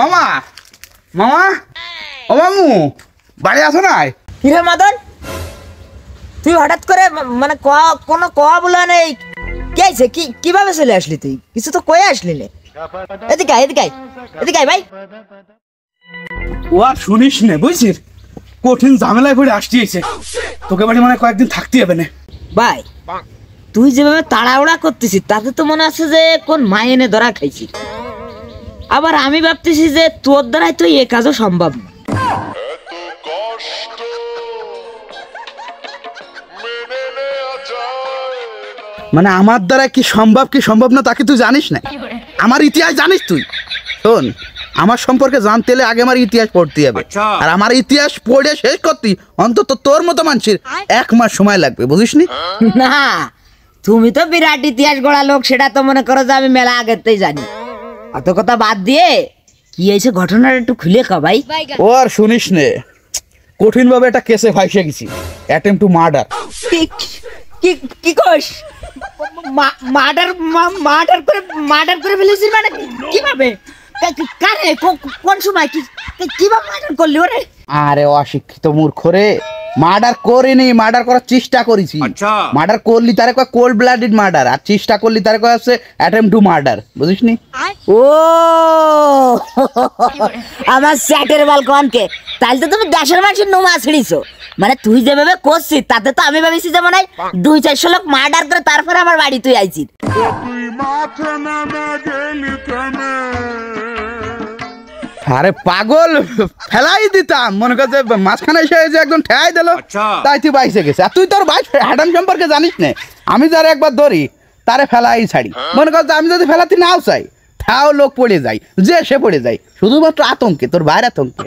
মামা মামা ও মামু বাড়ি আসো না কিরে মদন তুই হঠাৎ করে মানে কোনো কোয়া বলা নেই কে আছে কিভাবে চলে আসলি তুই কিছু তো কয়ে আসলি না এদিকে এদিকে এদিকে ভাই ও আর শুনিস না বুঝছিস কঠিন ঝামেলায় পড়ে আসছিস তোকে বাড়ি মানে কয়েকদিন থাকতে হবে না ভাই তুই যেভাবে তাড়াহুড়া করতেছিস তাতে তো মনে আছে যে কোন মায় এনে ধরা খাইছিস আবার আমি ভাবতেছি যে তোর দ্বারাই তো এ কাজও সম্ভব না মানে আমার দ্বারা কি সম্ভব না তাকে তুই জানিস না আমার ইতিহাস জানিস তুই শোন আমার সম্পর্কে জানতে হলে আগে আমার ইতিহাস পড়তে হবে আর আমার ইতিহাস পড়ে শেষ করতে অন্তত তোর মতো মানুষের 1 মাস সময় লাগবে বুঝিস নি না তুমি তো বিরাট ইতিহাস গড়া লোক সেটা তো মনে করো যে আমি মেলা আগেতেই জানি অত কথা বাদ দিয়ে কি হয়েছে ঘটনাটা একটু খুলে ক ভাই ও আর শুনিস নে কঠিন ভাবে একটা কেসে ফাঁসে গেছি অ্যাটেম্প টু মার্ডার কি কইস মার্ডার করে ফেলেছিস মানে কিভাবে কারে কোন সময় কিভাবে মার্ডার করলি ওরে আরে অশিক্ষিত মূর্খ রে মার্ডার করিনি মার্ডার করার চেষ্টা করেছি মার্ডার করলি তারে কয় কোল্ড ব্লাডেড মার্ডার আর চেষ্টা করলি তারে কয় হচ্ছে অ্যাটেম্প টু মার্ডার বুঝিস নি ও আমার স্যাটের বালকনকে তাহলে তো তুমি দেশের মানুষের নোমা ছিড়িছো মানে তুই যেভাবে করছিস তাতে তো আমি ভাবিছি যে মনে হয় 200-400 লোক মার্ডার করে তারপরে আমার বাড়ি তুই আইছিস আরে পাগল ফেলাই দিতাম মনে করছে মাঝখানে এসে যে একদম ঠেয়াই দিল তাই তুই বাইসে গেছে আর তুই তোর ভাই হ্যাডাম সম্পর্কে জানিস না আমি যারা একবার ধরি তারে ফেলাই ছাড়ি মনে করছে আমি যদি ফেলাতে নাও চাই তাও লোক পড়ে যায় যে সে পড়ে যায় শুধুমাত্র আতঙ্কে তোর ভাইয়ের আতঙ্কে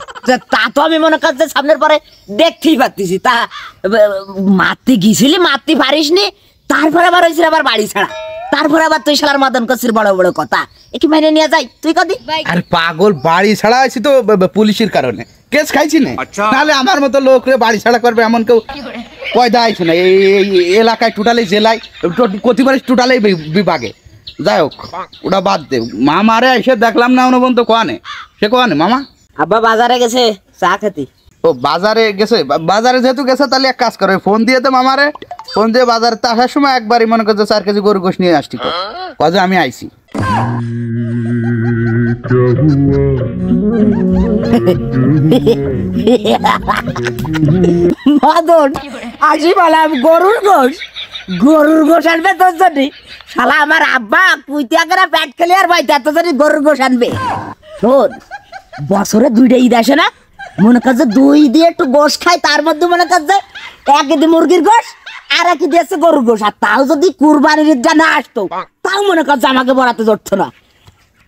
তা তো আমি মনে করছি সামনের পরে দেখতেই পারতেছি তা মারতে গিয়েছিলি মারতে পারিস নি তারপরে আবার হয়েছিল আবার বাড়ি ছাড়া তারপরে আবার তুই শালার মদন করছিস বড় বড় কথা একটু মেনে নিয়ে যাই তুই কদি আর পাগল বাড়ি ছাড়া আছি তো পুলিশের কারণে কেস খাইছি না তাহলে আমার মতো লোক রে বাড়ি ছাড়া করবে এমন কেউ পয়দা আইছে না এই এলাকায় টোটালি জেলায় প্রতিবার টোটালি বিভাগে যাই হোক ওটা বাদ দে মামারে এসে দেখলাম না অনুবন্ত কোয়ানে সে কোয়ানে মামা আব্বা বাজারে গেছে চা খেতে ও বাজারে গেছে বাজারে যেহেতু গেছে তাহলে এক কাজ করে ফোন দিয়ে তো মামারে ফোন দিয়ে বাজারে তো আসার সময় একবারই মনে করছে 4 কেজি গরু গোশ নিয়ে আসছি কজে আমি আইছি মদন আসি বললাম গরুর গোশ আনবে তোর জন্য শালা আমার আব্বা কুইতিয়া করে প্যাট খেলে আর ভাই তোর জন্য গরুর গোশ আনবে শোন বছরে 2টা ঈদ আসে না মনে করছে 2 দিয়ে একটু গোশ খাই তার মধ্যে মনে করছে 1 ঈদে মুরগির গোশ আর 1 ঈদে আছে গরুর গোশ আর তাও যদি কুরবানির ঈদ না আসতো তাও মনে করছে আমাকে বরাতে ধরতো না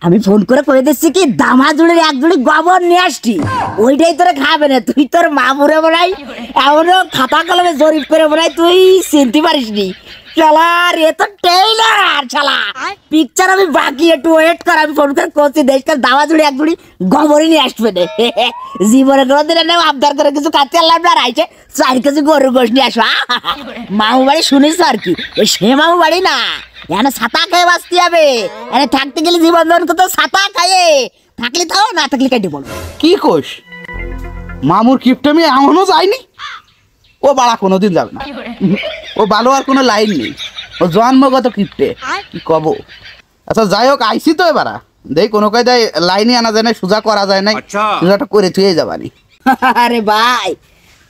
আমি ফোন করে কয়ে দিচ্ছি কি দামা জুড়ে 1 জুড়ি গোবর নিয়ে আসছি ওইটাই তোরা খাবে না তুই তোর মামুরে বলাই এমনও খাতা কলমে জরিপ করে বলাই তুই চিনতে পারিস নি শালার এ তো টেইলার শালা পিকচার আমি বাকি একটু ওয়েট কর আমি ফোন করে করছি দেশকাল দামা জুড়ে 1 জুড়ি গোবরই নিয়ে আসবে না জীবনে কোনোদিন না আবদার করে কিছু কাটতে আনলাম না রাইছে 4 কেজি গরুর গোশ নিয়ে আসবা মামু বাড়ি শুনিস আর কি ওই সে মামু বাড়ি না এখানে ছাতা খেয়ে বাঁচতে হবে এখানে থাকতে গেলে জীবন ধরন করতে ছাতা খায়ে থাকলে তাও না থাকলে কেটে বলো কি কোষ মামুর কিপটে আমি এমনও যায়নি ও বাড়া কোনোদিন যাবে না ও ভালো আর কোনো লাইন নেই ও জন্মগত কিপটে কি কব আচ্ছা যাই হোক আইসি তো এবার দেখ কোনো কায়দায় লাইনে আনা যায় না সোজা করা যায় না সোজাটা করে থুয়ে যাবানি আরে ভাই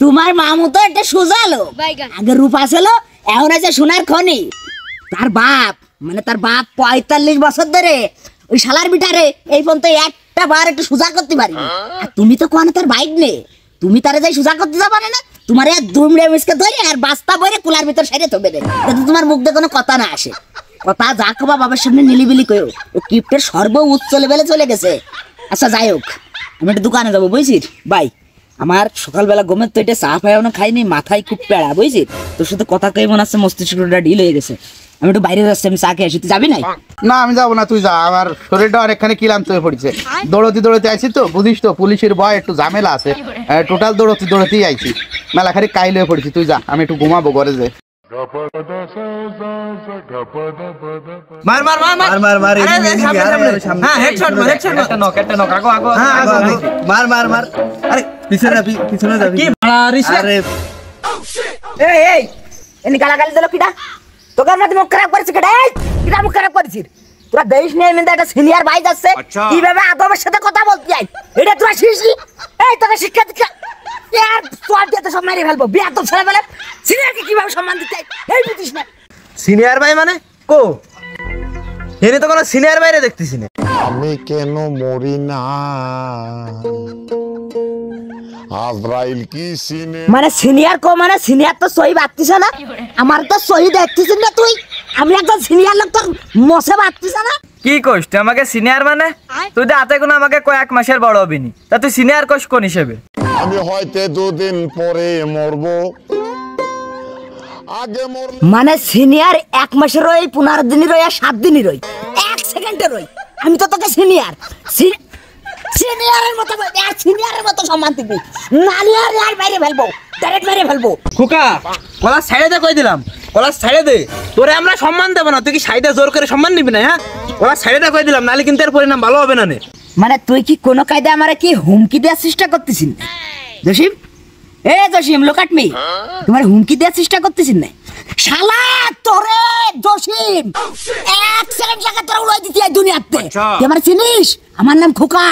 তোমার মামু তো একটা সোজা লোক আগে রূপা ছিল এখন আছে সোনার খনি তার বাপ 45 বছর ধরে ওই শালার বিটারে এই পর্যন্ত একটা বার একটু সোজা করতে পারিনি আর তুমি তো কোন তার বাইক নে তুমি তারে যাই সোজা করতে যাবা না তোমার এক দুমড়ে মিসকে ধরে আর বাস্তা বইরে কুলার ভিতর সাইরে থবে না যাতে তোমার মুখ দিয়ে কোনো কথা না আসে কথা যা কবা বাবার সামনে নিলিবিলি কইও ও কিপ্টের সর্বোচ্চ লেভেলে চলে গেছে আচ্ছা যাই হোক আমি একটা দোকানে যাবো বুঝছিস ভাই আমার সকালবেলা ঘুমের তো এটা চা পাইও খাইনি মাথায় খুব পেড়া বুঝছিস তোর সাথে কথা কই মনে হচ্ছে মস্তিষ্কটা ঢিল হয়ে গেছে আমি একটু বাইরে যাচ্ছি আমি চা খেয়ে আসি তুই যাবি না না আমি যাবো না তুই যা আমার শরীরটা অনেকখানি ক্লান্ত হয়ে পড়েছে দৌড়তে আইছি তো বুঝিস তো পুলিশের ভয় একটু ঝামেলা আছে টোটাল দৌড়তেই আইছি মেলাখানি কাইল হয়ে পড়েছি তুই যা আমি একটু ঘুমাবো ঘরে যে মার মার মার মার মার মার হ্যাঁ হেডশট মার একটা নক আগো আগো মার মার মার আরে পিছনে যাবি কি মারিস আরে এই এই এনি গালাগালি দিল কিডা তোকে আমরা মুখ খারাপ করেছিস কেডা এই কিডা মুখ খারাপ করেছিস তোরা দেশ নিয়ে মিন্দা একটা সিনিয়র ভাই যাচ্ছে কিভাবে আদবের সাথে কথা বলতে যাই এটা তোরা শিখলি এই তোকে শিক্ষা দিচ্ছা ইয়ার তোর দিয়ে তো সব মারি ফেলবো বিয়া তো ছেলে বলে সিনিয়রকে কিভাবে সম্মান দিতে এই বুঝিস না সিনিয়র ভাই মানে কো এনে তো কোনো সিনিয়র ভাইরে দেখতেছি না আমি কেন মরি না আজরাইল কি সিনে মানে সিনিয়র কো মানে সিনিয়র তো সহি বাতিস না আমার তো সহি দেখতিস না তুই আমি একজন সিনিয়র লোক তো মশে বাতিস না কি কইস তুই আমাকে সিনিয়র মানে তুই তো আতে কোনো আমাকে কয়েক মাসের বড় হবিনি তা তুই সিনিয়র কইস কোন হিসেবে আমি হয়তো দুদিন পরে মরবো আগে মর মানে সিনিয়র এক মাসের রই 15 দিনের রই আর 7 দিনের রই 1 সেকেন্ডের রই আমি তো তোকে সিনিয়র সিনিয়রের মতো সিনিয়রের মতো সম্মান দিবি নালিয়ার আর বাইরে ফেলবো ডাইরেক্ট বাইরে ফেলবো খোকা কলা সাইডে দে কই দিলাম কলা সাইডে দে তোরে আমরা সম্মান দেব না তুই কি সাইডে জোর করে সম্মান নিবি না হ্যাঁ কলা সাইডে দে কই দিলাম নালে কিন্তু এর পরিণাম ভালো হবে না নে মানে তুই কি কোনো কায়দা আমারে কি হুমকি দেওয়ার চেষ্টা করতেছিস Jasim Jasim look at me তোমার হুমকি দেওয়ার চেষ্টা করতেছিস না শালা তোরে জসিম 1 সেকেন্ড জায়গা তোরা উড়াই দিতি এই দুনিয়াতে তুই আমার চিনিস আমার নাম খোকা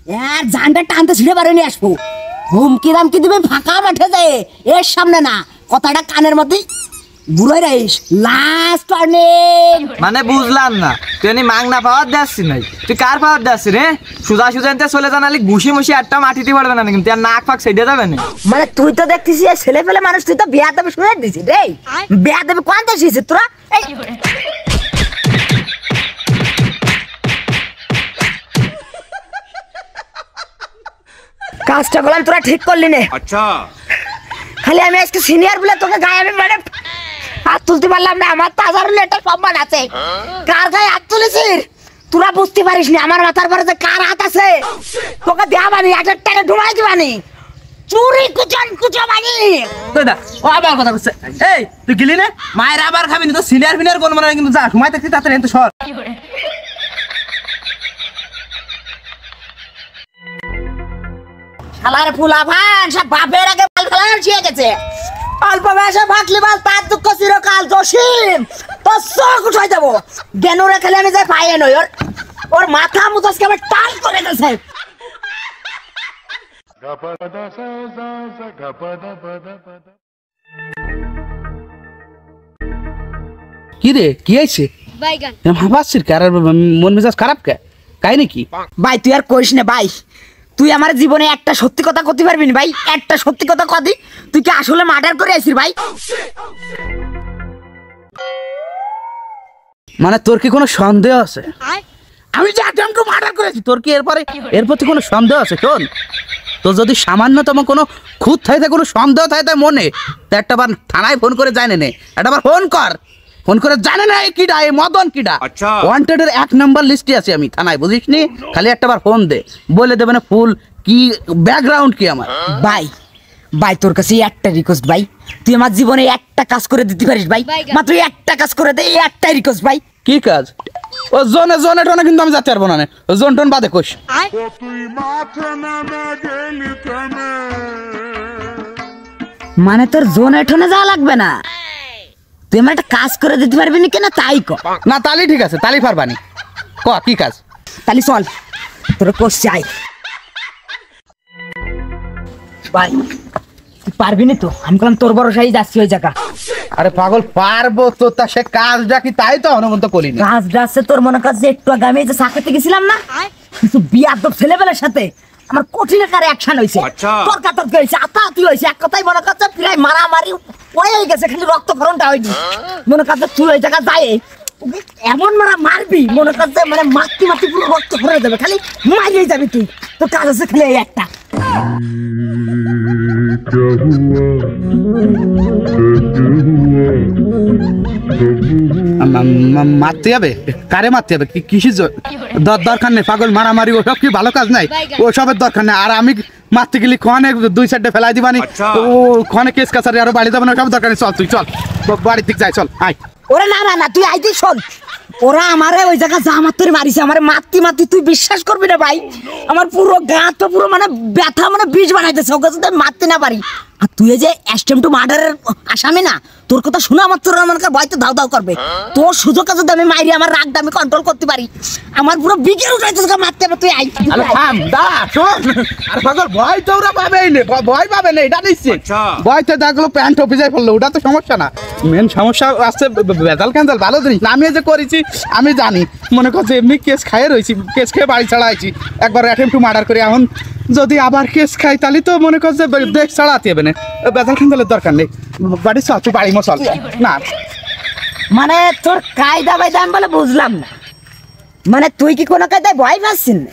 এর জানটা টানতে ছিড়ে বারে নিয়ে আসবো হুমকি দামকি দিবে ফাঁকা মাঠে যায় এর সামনে না কথাটা কানের মধ্যে বুড়াই রাইস লাস্ট ওয়ার্নিং মানে বুঝলাম না তুই এনি মাংনা পাওয়ার দাসছি নাই তুই কার পাওয়ার দাসছি রে সুজা সুজানতে চলে জানালি ঘুষি মুষি আটটা মাটিতে পড়বে না কিন্তু আর নাক ফাক সেটে যাবে না মানে তুই তো দেখতেছিস ছেলে ফেলে মানুষ তুই তো বিয়া দেবে শুনে দিছিস রে বিয়া দেবে কোন দেশিস তোরা এই কাজটা বললাম তোরা ঠিক করলি নে अच्छा খালি আমি আজকে সিনিয়র বলে তোকে গায়ে আমি মানে হাত তুলতে পারলাম না আমার তো হাজার একটা সম্মান আছে কার গায়ে হাত তুলেছিস তোরা বুঝতে পারিস না আমার মাথার পরে যে কার হাত আছে তোকে দেওয়া বানি 1000 টাকা ঢুমাই দিবানি চুরি কুচন বানি তুই দা ও আবার কথা বলছে এই তুই গেলি না মায়ের আবার খাবি না তো সিনিয়র ফিনিয়র কোন মানে কিন্তু যা ঘুমাই থাকতে তাতে তো সর শালার ফুলা ভান সব বাপের আগে বাল ফেলানো শিয়ে গেছে অল্প বয়সে ভাগলি বাল তার দুঃখ চিরকাল জসিম তোর চোখ উঠাই দেবো গেনুরে খেলে আমি যাই পাইয়ে নই ওর মাথা মুতাসকে আমি টাল করে গেছে কি রে কি হয়েছে বাইগান ভাবাচ্ছিস কার মন মেজাজ খারাপ কে কাই নাকি ভাই তুই আর কইস না ভাই তুই আমার জীবনে একটা সত্যি কথা করতে পারবি না ভাই একটা সত্যি কথা কদি তুই কি আসলে মার্ডার করে আইছিস ভাই মানে তোর কি কোনো সন্দেহ আছে আমি যে আটমকে মার্ডার করেছি তোর কি এর প্রতি কোনো সন্দেহ আছে শোন তোর যদি সামান্যতম কোনো খুঁত থাকে কোনো সন্দেহ থাকে মনে তা একটাবার থানায় ফোন করে জানে নে একটাবার ফোন করে জানে না কিডা এই মদন কিডা আচ্ছা। ওয়ান্টেডের 1 নাম্বার লিস্টে আছে আমি থানায় বুঝিস নি খালি একটাবার ফোন দে বলে দেবে না ফুল কি ব্যাকগ্রাউন্ড কি আমার ভাই তোর কাছে একটা রিকোয়েস্ট ভাই তুই আমার জীবনে একটা কাজ করে দিতে পারিস ভাই মাত্র একটা কাজ করে দে একটাই রিকোয়েস্ট ভাই কি কাজ ও জোনে টোনে কিন্তু আমি যেতে পারবো না ও জোন টোন বাদে কোষ মানে তোর জোনে ঠোনে যাওয়া লাগবে না তুই আমার একটা কাজ করে দিতে পারবি না কেন তাই ক না তালি ঠিক আছে তালি পারবানি ক কি কাজ তাহলে চল তোর কোষ চাই ভাই তুই পারবি না তো আমি বললাম তোর ভরসাই যাচ্ছি ওই জায়গা আরে পাগল পারবো তো তা সে কাজটা কি তাই তো অনুমন্ত করি না কাজ যাচ্ছে তোর মনে কাজ যে একটু আগে আমি যে চাকরিতে গেছিলাম না কিছু বিয়াদব ছেলেবেলার সাথে আমার কঠিন আকারে অ্যাকশন হইছে আচ্ছা। তর্কাতর্ক হইছে আতাআতি হইছে এক কথাই মনে কাজ প্রায় মারামারি হয়ে গেছে খালি রক্তক্ষরণটা হয়নি মনে কাজ তুই ওই জায়গা যায় এমন মারবি মনে কাজ মানে মাটি পুরো রক্ত ভরে যাবে খালি মারিয়ে যাবি তুই তোর কাজ আছে খালি এই একটা মারতে হবে কারে মারতে হবে কিসের দরকার নেই পাগল মারামারি ওসব কি ভালো কাজ নাই ওসবের দরকার নেই আর আমি মারতে গেলি খনে 2-4টে ফেলাই দিবানি ও খনে কেস কাছারি আর বাড়ি যাবে না সব দরকার নেই চল তুই চল বাড়ির দিক যাই চল আয় ওরে না না না তুই আইতে শোন ওরা আমারে ওই জায়গা যা মাত্র মারিছে আমারে মারতি তুই বিশ্বাস করবি না ভাই আমার পুরো গা তো পুরো মানে ব্যথা মানে বিষ বানাইতেছে ওকে যদি আমি মারতে না পারি আর তুই যে অ্যাটেম্প টু মার্ডারের আসামি না তোর কথা শুনে আমার তোর আমার ভয়তে ধাও ধাও করবে তোর সুযোগে যদি আমি মারি আমার রাগটা আমি কন্ট্রোল করতে পারি আমার পুরো বিকেল উঠাইতেছে মারতে তুই আই থাম দা শোন আর পাগল ভয় তো ওরা পাবেই না ভয় পাবে না এটা নিশ্চিত ভয়তে দেখলো প্যান্ট অফিসে পড়লো ওটা তো সমস্যা না মেন সমস্যা আসছে বেজাল ক্যান্সাল ভালো জিনিস না আমি যে করেছি আমি জানি মনে করছে এমনি কেস খাইয়ে রয়েছি কেস খেয়ে বাড়ি ছাড়াইছি একবার অ্যাটেম্প টু মার্ডার করে এখন যদি আবার কেস খাই তাহলে তো মনে করছে দেশ ছাড়াতে হবে না বেজাল ক্যান্সালের দরকার নেই বাড়ি চল তুই বাড়ি মশাল না মানে তোর কায়দা বাইদা আমি বলে বুঝলাম না মানে তুই কি কোনো কায়দায় ভয় পাচ্ছিস না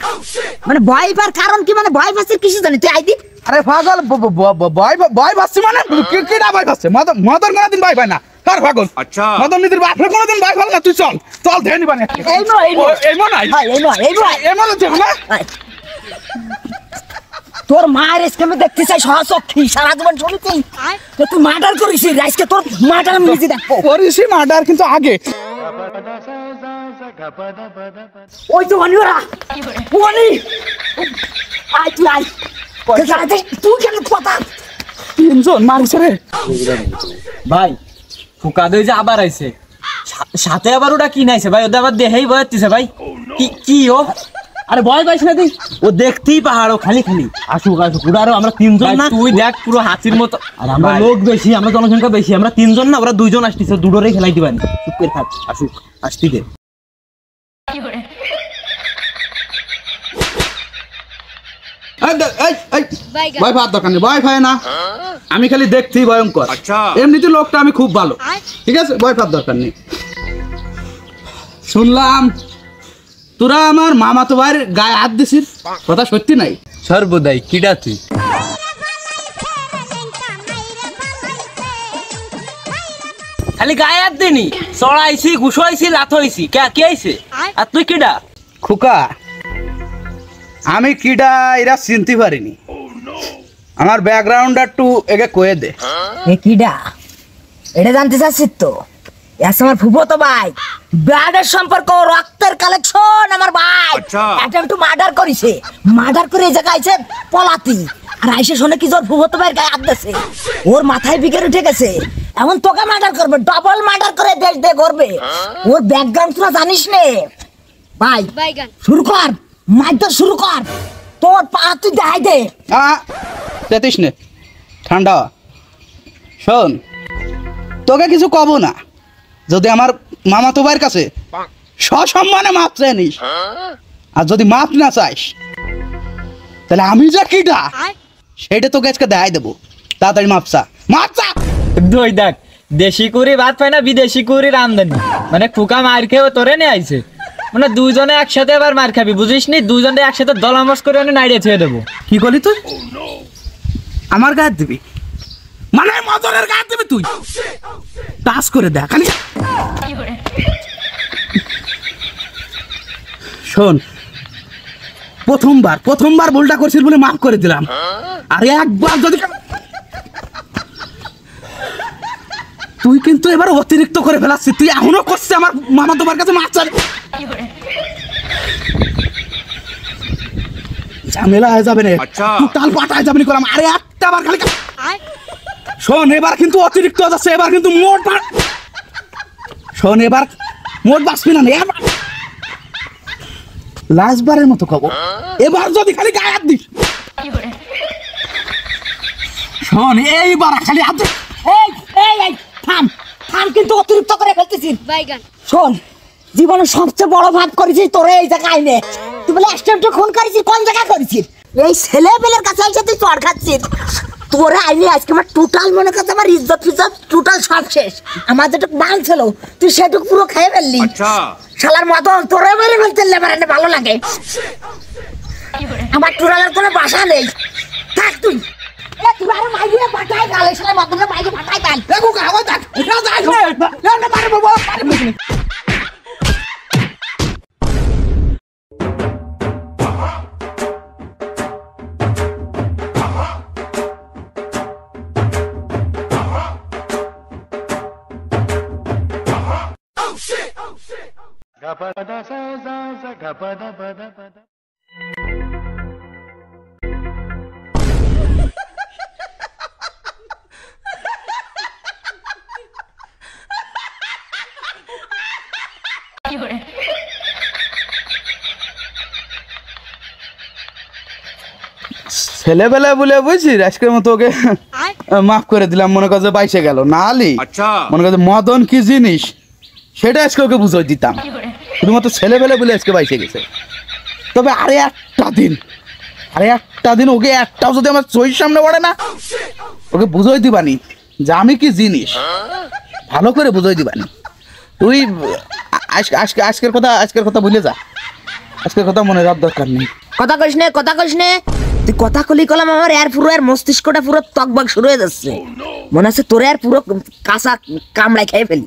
মানে ভয় পার কারণ কি মানে ভয় পাচ্ছিস কিছু জানি তুই আইদি আরে পাগল ভয় পাচ্ছি মানে কিটা ভয় পাচ্ছে মদন কোনোদিন ভয় পায় না কার পাগল আচ্ছা মদন নিদির বাপরে কোনোদিন ভয় পাল না তুই চল চল ধরে নিবা না এই মনে দেখো না তোর মায়ের স্কেমে দেখতে চাই সহচক্ষী সারা জীবন শুনেছি তো তুই মার্ডার করিস আজকে তোর মার্ডার আমি নিজে দেখবো করিসি মার্ডার কিন্তু আগে ওই তো অনিওরা অনি আয় তুই আয় তুই কেন কথা 3 জন মারিছে রে ভাই ফুকা দই যে আবার আইছে সাথে আবার ওটা কি নাইছে ভাই ওটা আবার দেহেই বয়াতিছে ভাই কি ও আরে ভয় পাইছ না তুই ও দেখতেই পাহাড় খালি আসুক ওরা আরো আমরা 3 জন না তুই দেখ পুরো হাতির মতো আর আমরা লোক বেশি আমরা জনসংখ্যা বেশি আমরা 3 জন না ওরা 2 জন আসতিছে দুটোরেই খেলাই দিবানি চুপ করে থাক আসুক আসতি দে ভয় পাওয়ার দরকার নেই ভয় পায় না আমি খালি দেখছি ভয়ঙ্কর এমনিতে লোকটা আমি খুব ভালো ঠিক আছে ভয় পাওয়ার দরকার নেই শুনলাম তোরা আমার মামা তো ভাইয়ের গায়ে হাত দিছিস কথা সত্যি নাই সর্বদাই কিডা তুই খালি গায়ে হাত দিনি চড়াইছি ঘুষাইছি লাথ হইছি কে আইছে আর তুই কিডা খুকা আমি কিডা এরা চিনতে পারিনি আমার ব্যাকগ্রাউন্ড একটু একে কয়ে দে এ কিডা এটা জানতে চাচ্ছিস তো আমার ফুফতো ভাই ব্লাডের সম্পর্ক রক্তের কালেকশন আমার ভাই অ্যাটেম্প টু মার্ডার করিছে মার্ডার করে এই জায়গায় আইছে পলাতি আর আইসে শুনে কি তোর ফুফতো ভাইয়ের গায়ে হাত দিছে ওর মাথায় বিকের উঠে গেছে এমন তোকে মার্ডার করবে ডবল মার্ডার করে দেশ দে করবে ওর ব্যাকগ্রাউন্ড তোরা জানিস নে ভাই শুরু কর মারধর শুরু কর তোর পা তুই দেখাই দে তেতিস নে ঠান্ডা শোন তোকে কিছু কব না যদি আমার মামা তো ভাইয়ের কাছে সসম্মানে মাপ চেয়ে নিস আর যদি মাপ না চাইস তাহলে আমি যা কিটা সেটা তোকে আজকে দেখাই দেবো তাড়াতাড়ি মাপ চা দই দেখ দেশি কুড়ি ভাত পায় না বিদেশি কুড়ির আমদানি মানে ফুকা মার খেয়েও তোরে নিয়ে আইছে মানে 2 জনে একসাথে এবার মার খাবি বুঝিস নি 2 জনে একসাথে দলামস করে নাইড়ে ছেড়ে দেবো কি করলি তুই আমার গায়ে দিবি মানে মদনের গায়ে দিবি তুই টাচ করে দেখ খালি শোন প্রথমবার ভুলটা করছিস বলে মাফ করে দিলাম আর একবার যদি তুই কিন্তু এবার অতিরিক্ত করে ফেলাচ্ছিস তুই এখনো করছিস আমার মামা তোমার কাছে মাছ চাই ঝামেলা হয়ে যাবে রে টোটাল পাঠায় যাবে করলাম আরে একটা বার খালি শোন এবার কিন্তু অতিরিক্ত হয়ে যাচ্ছে এবার কিন্তু শোন এবার মোট বাঁচবি না লাস্টবারের মতো কব এবার যদি খালি গায়ে হাত দিস শোন এইবার খালি হাত এই থাম কিন্তু অতিরিক্ত করে ফেলতেছিস শোন জীবনে সবচেয়ে বড় ভাব করেছিস তোরে এই জায়গায় নে তুই বলে অ্যাটেম্প টু খুন করেছিস কোন জায়গায় করেছিস এই ছেলেবেলের কাছে এসে তুই চড় খাচ্ছিস তোরে আইনি আজকে আমার টোটাল মনে করছে আমার ইজ্জত টোটাল সব শেষ আমার যেটুকু মাল ছিল তুই সেটুকু পুরো খেয়ে ফেললি শালার মতন তোরে মেরে ফেলতে ভালো লাগে আমার টোটালের কোনো বাসা নেই থাক তুই তুই আরো মাইয়ে পাঠাই গালে শালা মতন মাইয়ে পাঠাই পাল দেখো কাগজ দেখ এটা যাই না মারবো ছেলেবেলা বলে বুঝছিস আজকের মতো ওকে মাফ করে দিলাম, মনে কর যে বাইসে গেল, না হলে মনে কর যে মদন কি জিনিস সেটা আজকে ওকে বুঝাই দিতাম। শুধুমাত্র ছেলেবেলা বলে আজকে বাইসে গেছে। তবে আরে একটা দিন ওকে একটাও যদি আমার চোখের সামনে পড়ে না, ওকে বুঝাই দিবানি যে আমি কি জিনিস, ভালো করে বুঝাই দিবানি। তুই আজকের কথা ভুলে যা, আজকের কথা মনে রাখার দরকার নেই। কথা কইস নে তুই কথা কলি কলাম আমার এর পুরো এর মস্তিষ্কটা পুরো তকবক শুরু হয়ে যাচ্ছে। মনে হচ্ছে তোর আর পুরো কাঁচা কামড়াই খেয়ে ফেলি।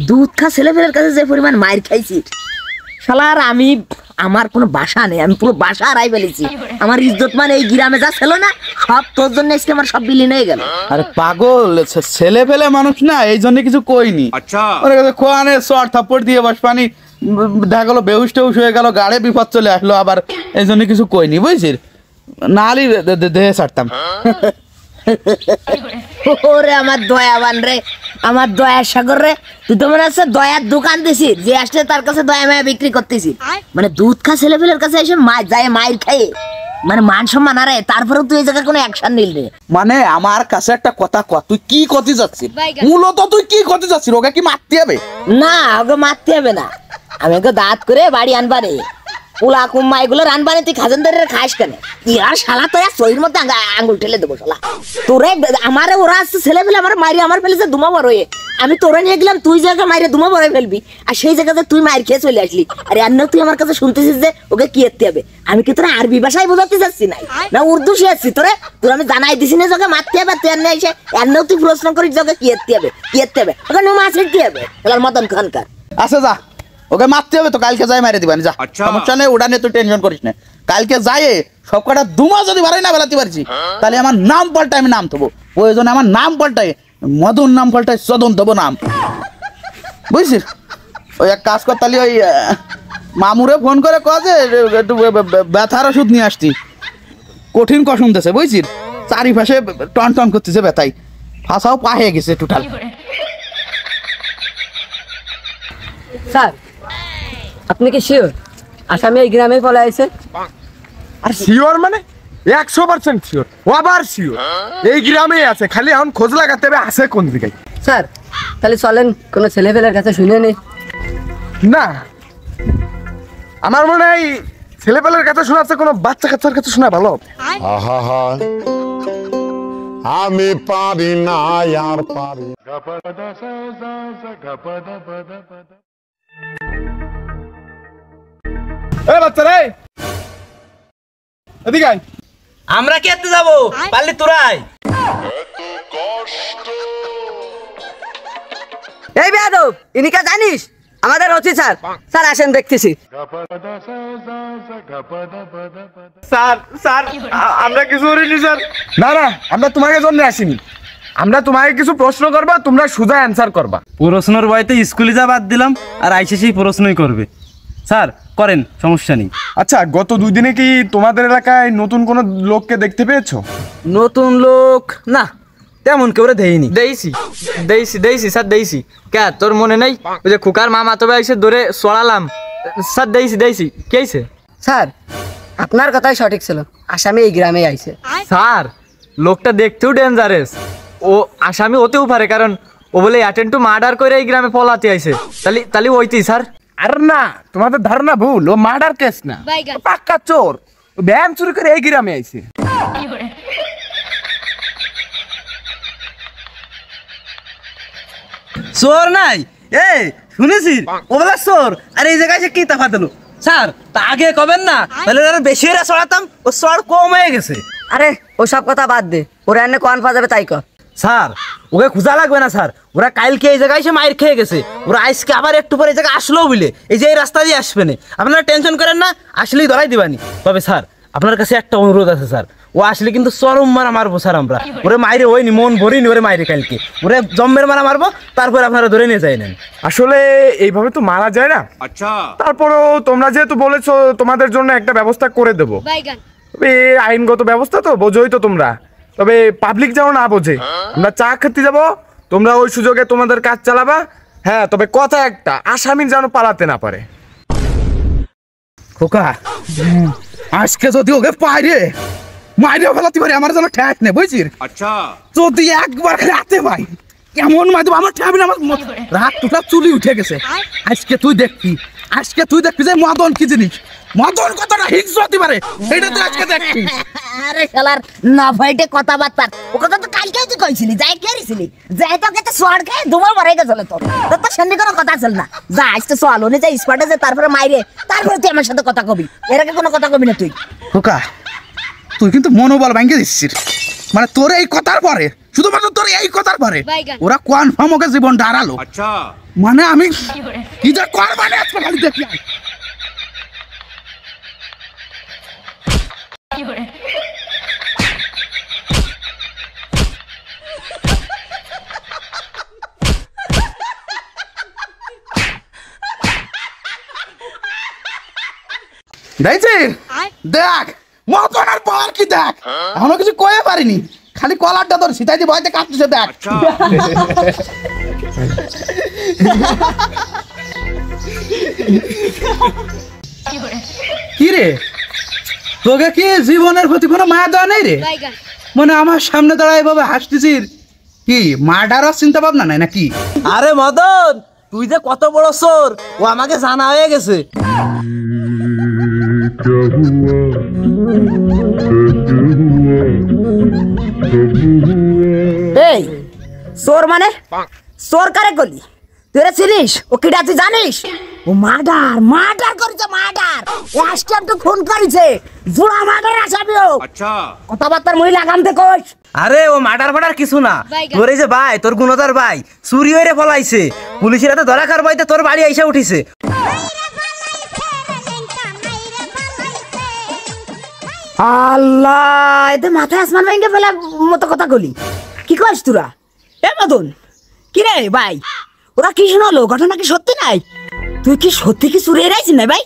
দুধ খা ছেলেপেলের কাছে যে পরিমাণ মাইর খাইছি শালার, আমি আমার কোনো বাসা নেই, আমি পুরো বাসা হারাই ফেলেছি। আমার ইজ্জত মানে এই গ্রামে যা ছিল না সব তোর জন্য আজকে আমার সব বিলীন হয়ে গেল। আরে পাগল, ছেলে ফেলে মানুষ না, এই জন্য কিছু কইনি। খোয়ানে চর থাপ্পড় দিয়ে বাস পানি দেখা গেলো বেহুশ টেহুশ হয়ে গেল, গাড়ে বিপদ চলে আসলো আবার, এই জন্য কিছু কইনি বুঝছিস, নাহলে দেহে ছাড়তাম। ওরে আমার দয়াবান রে, আমার দয়ার সাগর রে, তুই তো মনে হচ্ছে দয়ার দোকান দিছিস, যে আসলে তার কাছে দয়া মায়া বিক্রি করতেছিস। মানে দুধ খা ছেলেপেলের কাছে এসে যায় মাইর খাইয়ে মানে মান সম্মান আরে, তারপরেও তুই এই জায়গায় কোনো অ্যাকশন নিল রে। মানে আমার কাছে একটা কথা কর, তুই কি করতে যাচ্ছিস? মূলত তুই কি করতে যাচ্ছিস? ওকে কি মারতে হবে? না, ওকে মারতে হবে না, আমি ওকে দাঁত করে বাড়ি আনবারে পোলা কুম্মা এগুলো রানবানে। তুই খাজানদারের খাস কেন? ইয়ার শালা তো শরীর মধ্যে আঙুল ঠেলে দেবো শালা তোরে। আমারে ওরা আসছে ছেলে ফেলে আমার মাইরে আমার ফেলেছে দুমা বড় হয়ে, আমি তোরে নিয়ে গেলাম তুই জায়গা মাইরে দুমা বড় ফেলবি, আর সেই জায়গাতে তুই মাইর খেয়ে চলে আসলি। আর এমন তুই আমার কাছে শুনতেছিস যে ওকে কি এতে হবে? আমি কি তোরা আরবি ভাষায় বোঝাতে চাচ্ছি না উর্দু শিখছি তোরে? তোর আমি জানাই দিছি না তোকে মারতে হবে, তুই এমনি এসে এমনও তুই প্রশ্ন করিস যে ওকে কি এতে হবে ওকে মাছ দিতে হবে এবার মদন খানকার। আচ্ছা যা, ওকে মারতে হবে তো কালকে যাই মারে দিবানি, যা সমস্যা নেই, ওটা নিয়ে তুই টেনশন করিস না। কালকে যাই সব কটা দুমা যদি বাড়াই না বেলাতে পারছি, তাহলে আমার নাম পাল্টাই, আমি নাম থবো প্রয়োজনে, আমার নাম পাল্টাই, মদন নাম পাল্টাই সদন থবো নাম, বুঝছিস? ওই এক কাজ কর, তাহলে ওই মামুরে ফোন করে কয় যে একটু ব্যথার ওষুধ নিয়ে আসতি, কঠিন কসম দিছে বুঝছিস, চারিপাশে টন টন করতেছে ব্যথাই, ফাঁসাও পা হয়ে গেছে টোটাল। স্যার আপনি কি শিওর আসামি এই গ্রামে পলে আছে? আর শিওর মানে 100% শিওর, ও আবার শিওর এই গ্রামেই আছে, খালি এখন খোঁজ লাগাতে হবে আছে কোন দিকে। স্যার তাহলে চলেন কোনো ছেলেপেলের কাছে শুনে নেই। না, আমার মনে হয় ছেলেপেলের কাছে শোনাচ্ছে কোনো বাচ্চা কাচ্চার কাছে শোনা ভালো। আহা আমি পারি না আর পারি। এ বাচ্চারা এদিকে আয়। আমরা কি এতে যাবো? পারলি তোরাই। এই বেয়াদব, ইনিকা জানিস? আমাদের অতি স্যার। স্যার আসেন দেখতেছি। স্যার আমরা কিছু করিনি স্যার। না আমরা তোমাকে জন্য আসিনি, আমরা তোমাকে কিছু প্রশ্ন করবা, তোমরা সোজা অ্যান্সার করবা। প্রশ্নের বয়তে স্কুলে যা বাদ দিলাম, আর আইসে সেই প্রশ্নই করবে। স্যার করেন, সমস্যা নেই। আচ্ছা, গত 2 দিনে কি তোমাদের এলাকায় নতুন কোনো লোককে দেখতে পেয়েছো? নতুন লোক না, তেমন কেউ দেয়নি। দেইছি স্যার, দেইছি। কে তোর মনে নেই ওই যে খুকার মামা তবে এসে ধরে সরালাম স্যার? দেইছি। কে আইছে? স্যার আপনার কথাই সঠিক ছিল, আসামি এই গ্রামে আইছে। স্যার লোকটা দেখতেও ডেঞ্জারাস, ও আসামি হতেও পারে, কারণ ও বলে অ্যাটেন্ড টু মার্ডার করে এই গ্রামে পলাতে আইছে। তাহলে ওইতেই স্যার। আর না, তোমাদের ধারণা ভুল, ও মার্ডার কেস না, পাক্কা চোর, ব্যায়াম চুরি করে এই গ্রামে আইছে। চোর নাই এ শুনেছি, ও বলে চোর, আর এই জায়গায় সে কি তাফাত হলো? স্যার তা আগে কবেন না, তাহলে আরো বেশি হয়ে চড়াতাম, ও চড় কম হয়ে গেছে। আরে ওসব কথা বাদ দে, ওরা এনে কন পা যাবে তাই কর। স্যার ওকে খোঁজা লাগবে না স্যার, ওরা কালকে এই জায়গায় এসে মাইর খেয়ে গেছে, ওরা আজকে আবার একটু পরে এই জায়গায় আসলো বলে এই যে এই রাস্তা দিয়ে আসবে না। আপনারা টেনশন করেন না, আসলেই ধরাই দিবানি। তবে স্যার আপনার কাছে একটা অনুরোধ আছে স্যার, ও আসলে কিন্তু চরম মারা মারবো স্যার আমরা ওরে মাইরে হয়নি মন ভরিনি ওরে মাইরে কালকে ওরে জম্মের মারা মারবো তারপরে আপনারা ধরে নিয়ে যাই নেন আসলে এইভাবে তো মারা যায় না। আচ্ছা, তারপরেও তোমরা যেহেতু বলেছো তোমাদের জন্য একটা ব্যবস্থা করে দেবো। তবে আইনগত ব্যবস্থা তো বোঝোই তো তোমরা, তবে পাবলিক যেন না বোঝে। আমরা চা খেতে যাবো, তোমরা ওই সুযোগে তোমাদের কাজ চালাবা। হ্যাঁ, তবে কথা একটা, আসামি যেন পালাতে না পারে। খোকা আজকে যদি ওকে পাইরে মাইরে ফেলাতে পারি আমার যেন ঠেক নেই বুঝছিস। আচ্ছা, যদি একবার রাতে ভাই কেমন মাইতে আমার ঠেকবে না, আমার রাত টুকরা চুলি উঠে গেছে। আজকে তুই দেখবি যে মদন কি জিনিস, মদন কতটা হিংস হতে পারে এটা তুই আজকে দেখবি। আরে শালার না ফাইটে কথাবার্তা ও কথা তো কালকেই তুই কইছিলি, যাই কেরিছিলি যাই তোকে তো সোয়ার খাই দুবার মরে গেছিল। তোর তো সন্ধি কোনো কথা ছিল না, যা আজকে সোয়াল উনি যাই স্পটে যে তারপরে মাইরে তারপরে তুই আমার সাথে কথা কবি, এর আগে কোনো কথা কবি না তুই। খোকা তুই কিন্তু মনোবল ভাঙিয়ে দিচ্ছিস, মানে তোর এই কথার পরে শুধুমাত্র তোর এই কথার পরে ওরা কনফার্ম ওকে জীবন দাঁড়ালো। আচ্ছা, মানে আমি কি যা কর মানে আজকে খালি দেখি দেখছি দেখ মতনার পাওয়ার কি দেখ, এখনো কিছু কয়ে পারিনি, খালি কলারটা তোর সিতাইতে ভয়তে কাঁপতেছে দেখ। কি রে তোকে কি জীবনের প্রতি কোনো মায়া দেওয়া নেই রে? মানে আমার সামনে দাঁড়ায় এভাবে হাসতেছিস, কি মার্ডারের চিন্তা ভাবনা নাই নাকি? আরে মদন তুই যে কত বড় চোর ও আমাকে জানা হয়ে গেছে। এই চোর মানে চোর কারে গলি তুই চিনিস? ও কিটা তুই জানিস? ও মার্ডার করেছে, মার্ডার। ও আজকে তো খুন করেছে, জোড়া মার্ডার আসামি ও। আচ্ছা, কথাবার্তার মই লাগামতে কইস। আরে ও মার্ডার ফাটার কিছু না, তোর এই যে ভাই তোর গুণদার ভাই চুরি হয়ে পলাইছে, পুলিশের হাতে ধরা খার বাইতে তোর বাড়ি আইসা উঠিছে। আল্লাহ, এতে মাথায় আসমান ভেঙে ফেলার মতো কথা গলি, কি কইস তোরা? এ মদন কি রে ভাই, ওরা কি শোনালো, ঘটনা কি সত্যি নাই? তুই কি সত্যি কি চুরি এরাইছিস না ভাই?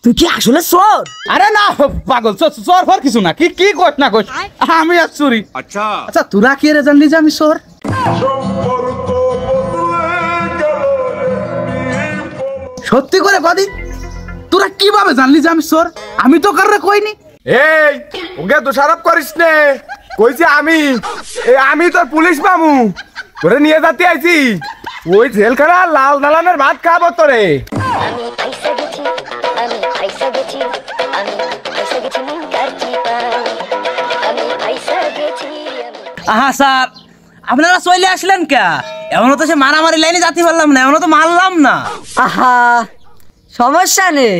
তুই কি আসলে চোর? আরে না পাগল, চোর ফর কিছু না, কি কি কইস না কইস, আমি আর চুরি। আচ্ছা আচ্ছা, তোরা কি রে জানলি যে আমি চোর? সত্যি করে কদি তোরা কিভাবে জানলি যে আমি চোর? আমি তো কাররে কইনি। এই ওকে দোষারোপ করিস নে, কইছি আমি তোর পুলিশ মামু, তোরে নিয়ে যাতে আইছি ওই জেলখানা লাল দালানের ভাত খাবো তোরে। আহা স্যার আপনারা চলে আসলেন কে? এমনও তো সে মারামারি লাইনে যাতে পারলাম না, এমনও তো মারলাম না। আহা সমস্যা নেই,